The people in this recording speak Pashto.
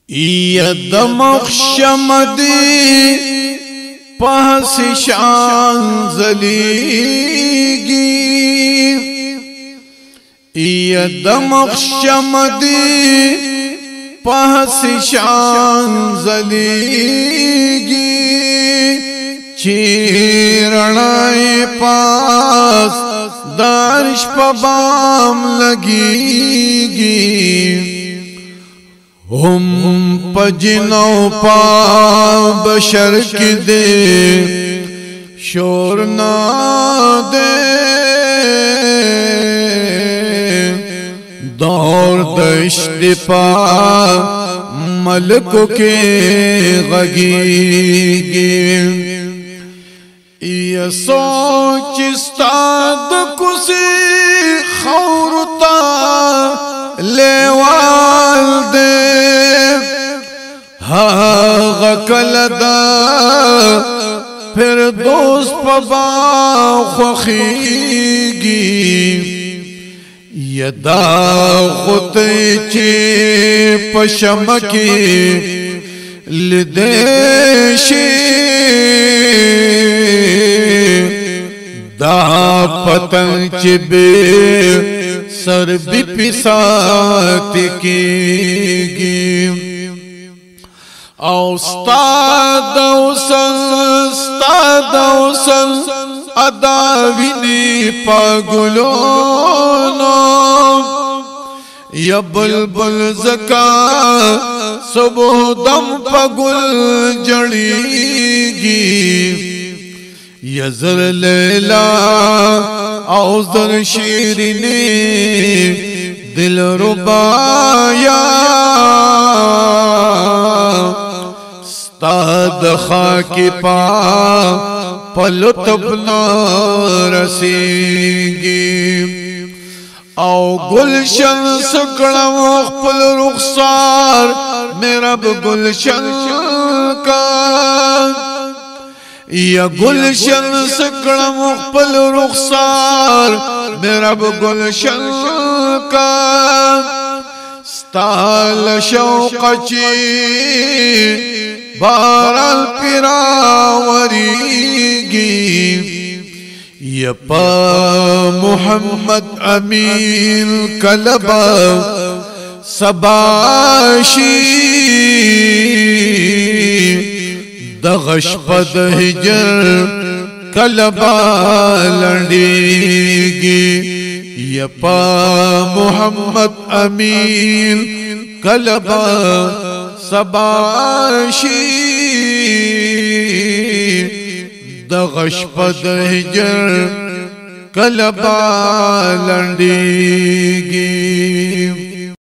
ید مخشمدی پس شان زلیگی ید مخشمدی پس شان زلیگی چیرنائی پاس دارش پبام لگیگی هم پجنو پا بشر کی دے شور نہ دے دور دشت پا ملکوں کے غگیگی یہ سوچ استاد کسی خورتا لیوال دے غکلدا پھر دوست پبا خوخیگی یدا خطی چی پشمکی لدیشی دا پتنگ چی بے سر بھی پیسات کیگی او استاد اوسن اداوینی پاگلونو یا بلبل زکا صبح دم پاگل جڑیگی یا زر لیلا او زر شیرینی دل ربایا ستاد خاکی پا پلطبنا رسیگی او گلشن سکڑم اخپل رخصار میرا بگلشن کا یا گلشن سکڑم اخپل رخصار میرا بگلشن کا ستال شوق چی بارال پیراوریگی یا پا محمد امین کلبا سباشی دغش پد ہجر کلبا لڑیگی یا پا محمد امین کلبا سباشی دغش پد ہجر کلبا لڑیگی